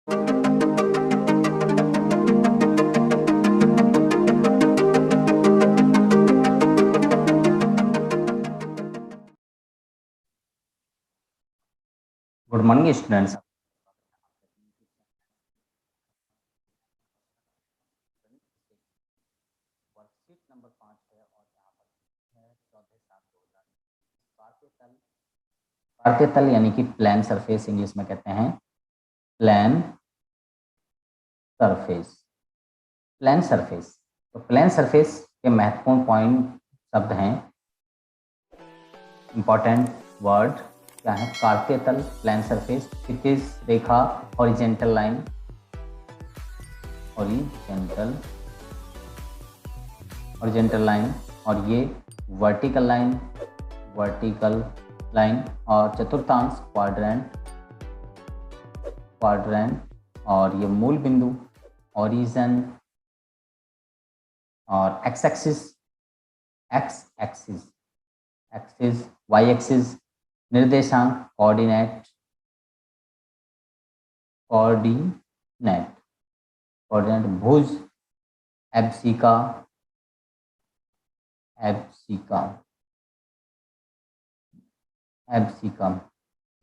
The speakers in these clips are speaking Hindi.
Good morning students. Worksheet number 5 है और यहाँ पर है 14/7/2000। भारतीय तल, भारतीय तल यानी कि प्लेन सरफेस इंग्लिश में कहते हैं प्लेन सरफेस। प्लेन सरफेस, तो प्लेन सरफेस के महत्वपूर्ण पॉइंट शब्द हैं, इंपॉर्टेंट वर्ड क्या है? कार्तीय तल प्लेन सरफेस, क्षैतिज रेखा हॉरिजेंटल लाइन, हॉरिजेंटल लाइन, और ये वर्टिकल लाइन, वर्टिकल लाइन, और चतुर्थांश क्वाड्रेंट, और ये मूल बिंदु ओरिजिन, और एक्स एक्सिस, वाई एक्सिस, निर्देशांक कोऑर्डिनेट, भुज, एब्सिका,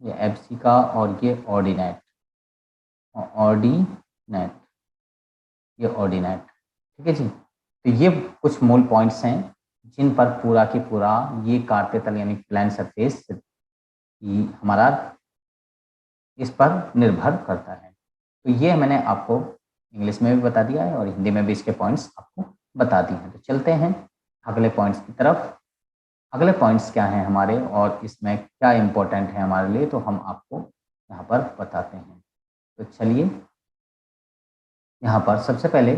ये एब्सिका, और ये ऑर्डिनेट, ये ऑर्डिनेट। ठीक है जी। तो ये कुछ मूल पॉइंट्स हैं जिन पर पूरा की पूरा ये कार्तीय तल यानी प्लेन सरफेस हमारा इस पर निर्भर करता है। तो ये मैंने आपको इंग्लिश में भी बता दिया है और हिंदी में भी इसके पॉइंट्स आपको बता दिए हैं। तो चलते हैं अगले पॉइंट्स की तरफ। अगले पॉइंट्स क्या हैं हमारे और इसमें क्या इंपॉर्टेंट है हमारे लिए, तो हम आपको यहाँ पर बताते हैं। तो चलिए, यहाँ पर सबसे पहले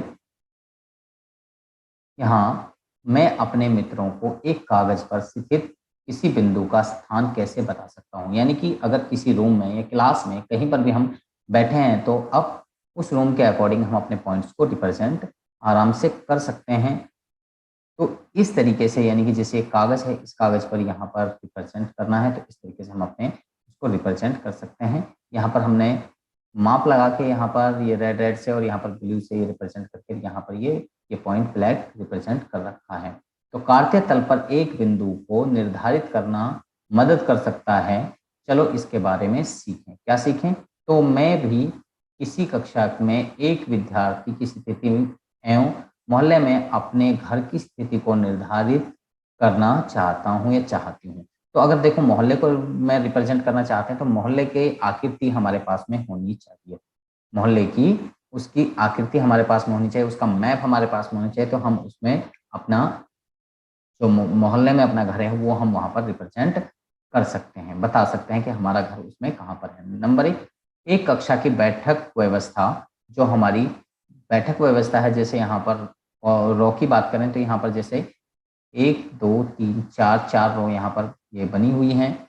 यहाँ मैं अपने मित्रों को एक कागज पर स्थित किसी बिंदु का स्थान कैसे बता सकता हूँ। यानी कि अगर किसी रूम में या क्लास में कहीं पर भी हम बैठे हैं तो अब उस रूम के अकॉर्डिंग हम अपने पॉइंट्स को रिप्रेजेंट आराम से कर सकते हैं। तो इस तरीके से, यानी कि जैसे एक कागज है, इस कागज पर यहाँ पर रिप्रेजेंट करना है, तो इस तरीके से हम अपने उसको रिप्रेजेंट कर सकते हैं। यहाँ पर हमने माप लगा के यहाँ पर ये रेड से और यहाँ पर ब्लू से ये रिप्रेजेंट करके यहाँ पर ये पॉइंट ब्लैक रिप्रेजेंट कर रखा है। तो कार्तीय तल पर एक बिंदु को निर्धारित करना मदद कर सकता है। चलो इसके बारे में सीखें। क्या सीखें? तो मैं भी किसी कक्षा में एक विद्यार्थी की स्थिति एवं मोहल्ले में अपने घर की स्थिति को निर्धारित करना चाहता हूँ या चाहती हूँ। तो अगर देखो मोहल्ले को मैं रिप्रेजेंट करना चाहते हैं तो मोहल्ले की आकृति हमारे पास में होनी चाहिए, मोहल्ले की उसकी आकृति हमारे पास में होनी चाहिए, उसका मैप हमारे पास में होना चाहिए। तो हम उसमें अपना जो मोहल्ले में अपना घर है वो हम वहाँ पर रिप्रेजेंट कर सकते हैं, बता सकते हैं कि हमारा घर उसमें कहाँ पर है। नंबर एक कक्षा की बैठक व्यवस्था, जो हमारी बैठक व्यवस्था है, जैसे यहाँ पर रो की बात करें तो यहाँ पर जैसे 1 2 3 4 रो यहाँ पर ये बनी हुई हैं,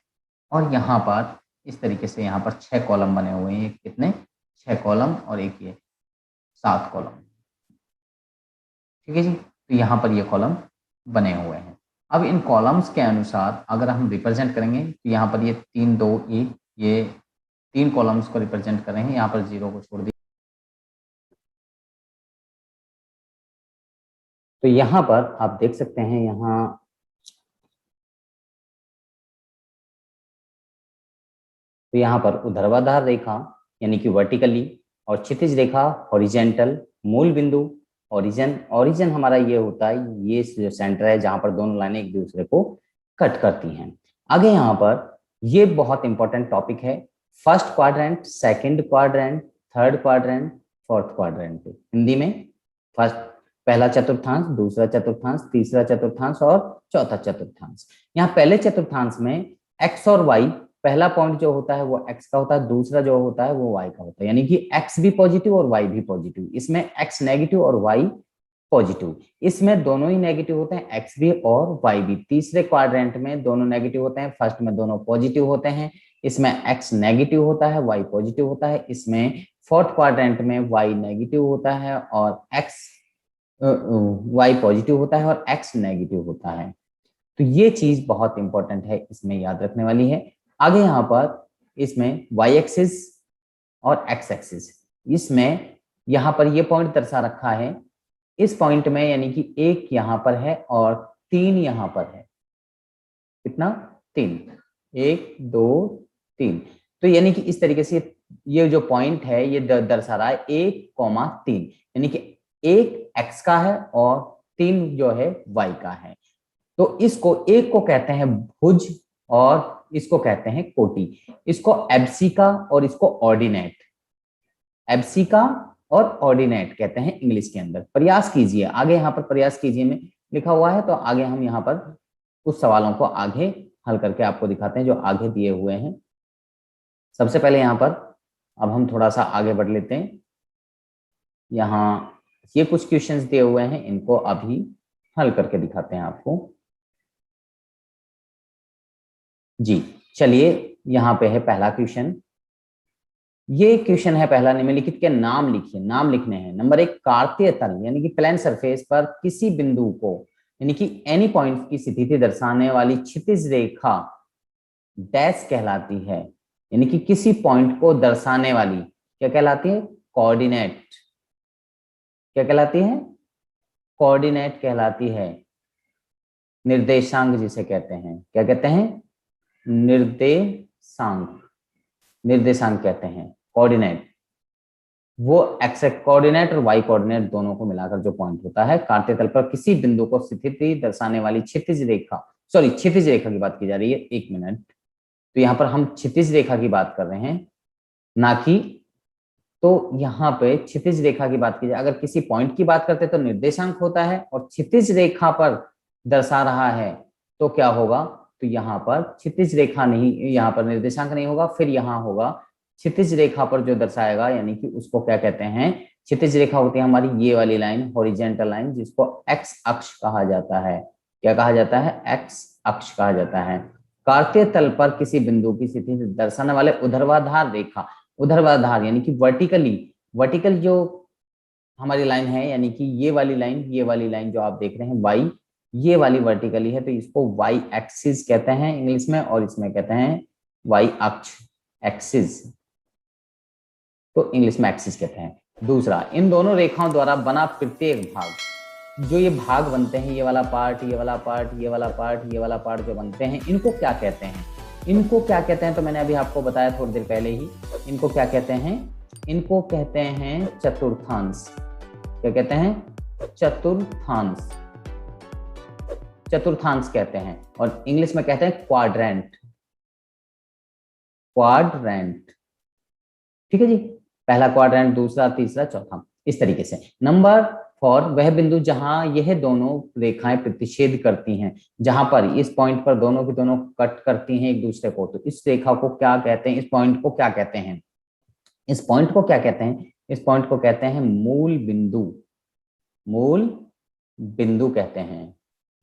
और यहाँ पर इस तरीके से यहाँ पर 6 कॉलम बने हुए हैं। कितने? 6 कॉलम, और एक ये 7 कॉलम। ठीक है जी। तो यहाँ पर ये कॉलम बने हुए हैं। अब इन कॉलम्स के अनुसार अगर हम रिप्रेजेंट करेंगे तो यहाँ पर ये 3 2 1 ये 3 कॉलम्स को रिप्रेजेंट कर रहे हैं, यहाँ पर 0 को छोड़ दिया। तो यहाँ पर आप देख सकते हैं, यहाँ तो यहाँ पर ऊर्ध्वाधर रेखा यानी कि वर्टिकली, और क्षैतिज रेखा हॉरिजेंटल, मूल बिंदु ओरिजिन हमारा ये होता है, ये जो सेंटर है जहां पर दोनों लाइनें एक दूसरे को कट करती हैं। आगे यहाँ पर ये बहुत इंपॉर्टेंट टॉपिक है, first quadrant, second quadrant, third quadrant, fourth quadrant. Hindi में फर्स्ट, पहला चतुर्थांश, दूसरा चतुर्थांश, तीसरा चतुर्थांश और चौथा चतुर्थांश। यहाँ पहले चतुर्थांश में एक्स और वाई, पहला पॉइंट जो होता है वो एक्स का होता है, दूसरा जो होता है वो वाई का होता है, यानी कि एक्स भी पॉजिटिव और वाई भी पॉजिटिव। इसमें एक्स नेगेटिव और वाई पॉजिटिव, इसमें दोनों ही नेगेटिव होते हैं, एक्स भी और वाई भी। तीसरे क्वाड्रेंट में दोनों नेगेटिव होते हैं, फर्स्ट में दोनों पॉजिटिव होते हैं, इसमें एक्स नेगेटिव होता है, वाई पॉजिटिव होता है। इसमें फोर्थ क्वाड्रेंट में वाई नेगेटिव होता है और एक्स वाई पॉजिटिव होता है और एक्स नेगेटिव होता है। तो ये चीज बहुत इंपॉर्टेंट है, इसमें याद रखने वाली है। आगे यहाँ पर इसमें वाई एक्सिस और एक्स एक्सिस, इसमें यहाँ पर ये पॉइंट दर्शा रखा है, इस पॉइंट में यानी कि 1 यहाँ पर है और 3 यहाँ पर है। कितना? 3, 1 2 3। तो यानी कि इस तरीके से ये जो पॉइंट है ये दर्शा रहा है 1,3, यानी कि 1 x का है और 3 जो है y का है। तो इसको एक को कहते हैं भुज और इसको कहते हैं कोटि। इसको एब्सिका और इसको ऑर्डिनेट, एब्सिका और ऑर्डिनेट कहते हैं इंग्लिश के अंदर। प्रयास कीजिए, आगे यहाँ पर प्रयास कीजिए में लिखा हुआ है, तो आगे हम यहाँ पर कुछ सवालों को आगे हल करके आपको दिखाते हैं जो आगे दिए हुए हैं। सबसे पहले यहाँ पर अब हम थोड़ा सा आगे बढ़ लेते हैं। यहाँ ये कुछ क्वेश्चंस दिए हुए हैं, इनको अभी हल करके दिखाते हैं आपको। जी चलिए, यहाँ पे है पहला क्वेश्चन। ये क्वेश्चन है पहला, निम्नलिखित के नाम लिखिए, नाम लिखने हैं। नंबर 1, कार्तीय तल यानी कि प्लेन सरफेस पर किसी बिंदु को यानी कि एनी पॉइंट की स्थिति दर्शाने वाली क्षितिज रेखा डैश कहलाती है। यानी कि किसी पॉइंट को दर्शाने वाली क्या कहलाती है? कोऑर्डिनेट। क्या कहलाती है? कोऑर्डिनेट कहलाती है। निर्देशांक जिसे कहते हैं, क्या कहते हैं? निर्देशांक, निर्देशांक कहते हैं कोऑर्डिनेट। वो एक्स कोऑर्डिनेट और वाई कोऑर्डिनेट दोनों को मिलाकर जो पॉइंट होता है। कार्तीय तल पर किसी बिंदु को स्थिति दर्शाने वाली क्षितिज रेखा, सॉरी क्षितिज रेखा की बात की जा रही है, 1 मिनट। तो यहाँ पर हम क्षितिज रेखा की बात कर रहे हैं, ना कि, तो यहाँ पे क्षितिज रेखा की बात की जाए, अगर किसी पॉइंट की बात करते तो निर्देशांक होता है, और क्षितिज रेखा पर दर्शा रहा है तो क्या होगा? तो यहाँ पर क्षितिज रेखा नहीं, यहाँ पर निर्देशांक नहीं होगा, फिर यहाँ होगा क्षितिज रेखा पर जो दर्शाएगा, यानी कि उसको क्या कहते हैं? क्षितिज रेखा होती है हमारी ये वाली लाइन, हॉरिजेंटल लाइन, जिसको एक्स अक्ष कहा जाता है। क्या कहा जाता है? एक्स अक्ष कहा जाता है। कार्तीय तल पर किसी बिंदु की स्थिति दर्शाने वाले ऊर्ध्वाधर रेखा, ऊर्ध्वाधर यानी कि वर्टिकली, वर्टिकल जो हमारी लाइन है, यानी कि ये वाली लाइन, ये वाली लाइन जो आप देख रहे हैं वाई, ये वाली वर्टिकली है, तो इसको वाई एक्सिस कहते हैं इंग्लिश में, और इसमें कहते हैं वाई अक्ष, एक्सिस, तो इंग्लिश में एक्सिस कहते हैं। दूसरा, इन दोनों रेखाओं द्वारा बना प्रत्येक भाग, जो ये भाग बनते हैं, ये वाला पार्ट, ये वाला पार्ट, ये वाला पार्ट, ये वाला पार्ट जो बनते हैं, इनको क्या कहते हैं? इनको क्या कहते हैं? तो मैंने अभी आपको बताया थोड़ी देर पहले ही, इनको क्या कहते हैं? इनको कहते हैं चतुर्थांश। क्या कहते हैं? चतुर्थांश, चतुर्थांश कहते हैं, और इंग्लिश में कहते हैं क्वाड्रेंट, क्वाड्रेंट। ठीक है जी, पहला क्वाड्रेंट, दूसरा, तीसरा, चौथा, इस तरीके से। नंबर 4, वह बिंदु जहां यह दोनों रेखाएं प्रतिच्छेद करती हैं, जहां पर इस पॉइंट पर दोनों की दोनों कट करती हैं एक दूसरे को, तो इस रेखा को क्या कहते हैं? इस पॉइंट को क्या कहते हैं? इस पॉइंट को क्या कहते हैं? इस पॉइंट को कहते हैं मूल बिंदु, मूल बिंदु कहते हैं,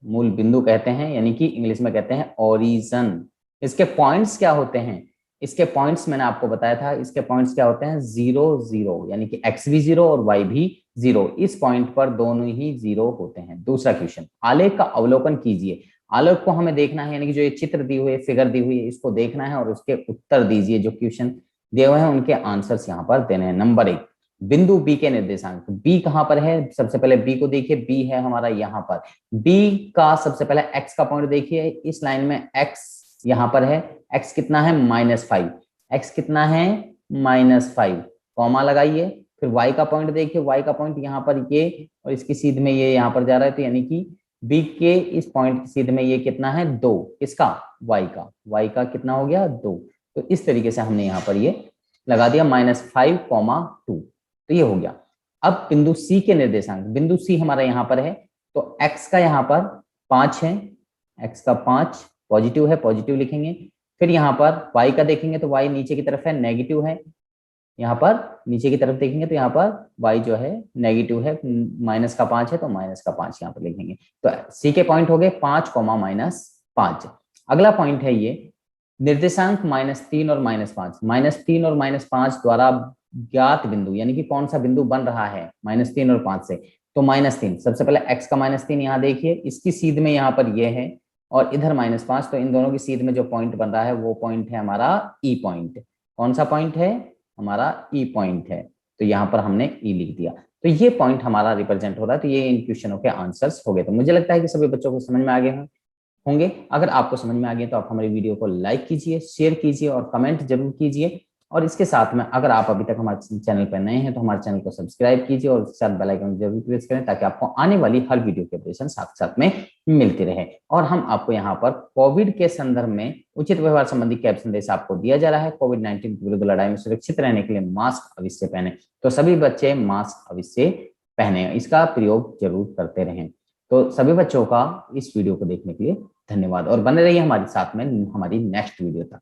मूल बिंदु कहते हैं, यानी कि इंग्लिश में कहते हैं ओरिजिन। इसके पॉइंट्स क्या होते हैं? इसके पॉइंट्स मैंने आपको बताया था, इसके पॉइंट्स क्या होते हैं? 0 0, यानी कि x भी 0 और y भी 0। इस पॉइंट पर दोनों ही 0 होते हैं। दूसरा क्वेश्चन, आलेख का अवलोकन कीजिए। आलेख को हमें देखना है, यानी कि जो ये चित्र दी हुई है, फिगर दी हुई है, इसको देखना है और उसके उत्तर दीजिए। जो क्वेश्चन दिए हुए हैं उनके आंसर्स यहाँ पर देने हैं। नंबर 1, बिंदु बी के निर्देशांक। बी कहाँ पर है? सबसे पहले बी को देखिए, बी है हमारा यहाँ पर। बी का सबसे पहले एक्स का पॉइंट देखिए, इस लाइन में एक्स यहाँ पर है, एक्स कितना है? -5। एक्स कितना है? -5, कॉमा लगाइए। फिर वाई का पॉइंट देखिए, वाई का पॉइंट यहाँ पर ये, और इसकी सीध में ये यहाँ पर जा रहा है, तो यानी कि बी के इस पॉइंट की सीध में ये कितना है? 2। किसका? वाई का। वाई का कितना हो गया? 2। तो इस तरीके से हमने यहाँ पर ये लगा दिया, -5,2, तो ये हो गया। अब बिंदु सी के निर्देशांक, बिंदु सी हमारा यहाँ पर है, तो एक्स का यहाँ पर 5 है, एक्स का 5 पॉजिटिव है, पॉजिटिव लिखेंगे। फिर यहाँ पर y का देखेंगे तो y नीचे की तरफ है, नेगेटिव है। यहाँ पर नीचे की तरफ देखेंगे तो यहाँ पर y जो है नेगेटिव है, -5 है, तो -5 यहाँ पर लिखेंगे। तो c के पॉइंट हो गए 5, -5। अगला पॉइंट है ये निर्देशांक -3 और -5। -3 और -5 द्वारा ज्ञात बिंदु, यानी कि कौन सा बिंदु बन रहा है -3 और 5 से? तो -3, सबसे पहले x का -3 यहाँ देखिए, इसकी सीध में यहाँ पर ये है, और इधर -5, तो इन दोनों की सीध में जो पॉइंट बन रहा है वो पॉइंट है हमारा ई पॉइंट। कौन सा पॉइंट है? हमारा ई पॉइंट है। तो यहाँ पर हमने ई लिख दिया। तो ये पॉइंट हमारा रिप्रेजेंट हो रहा है। तो ये इन क्वेश्चनों के आंसर्स हो गए। तो मुझे लगता है कि सभी बच्चों को समझ में आ गए होंगे। अगर आपको समझ में आ गए तो आप हमारी वीडियो को लाइक कीजिए, शेयर कीजिए और कमेंट जरूर कीजिए। और इसके साथ में अगर आप अभी तक हमारे चैनल पर नए हैं तो हमारे चैनल को सब्सक्राइब कीजिए और उसके साथ बेल आइकन जरूर प्रेस करें, ताकि आपको आने वाली हर वीडियो की अपडेशन साथ साथ में मिलती रहे। और हम आपको यहाँ पर कोविड के संदर्भ में उचित व्यवहार संबंधी कैब संदेश आपको दिया जा रहा है। कोविड-19 के विरुद्ध लड़ाई में सुरक्षित रहने के लिए मास्क अवश्य पहने। तो सभी बच्चे मास्क अवश्य पहने, इसका प्रयोग जरूर करते रहें। तो सभी बच्चों का इस वीडियो को देखने के लिए धन्यवाद और बने रहिए हमारे साथ में हमारी नेक्स्ट वीडियो तक।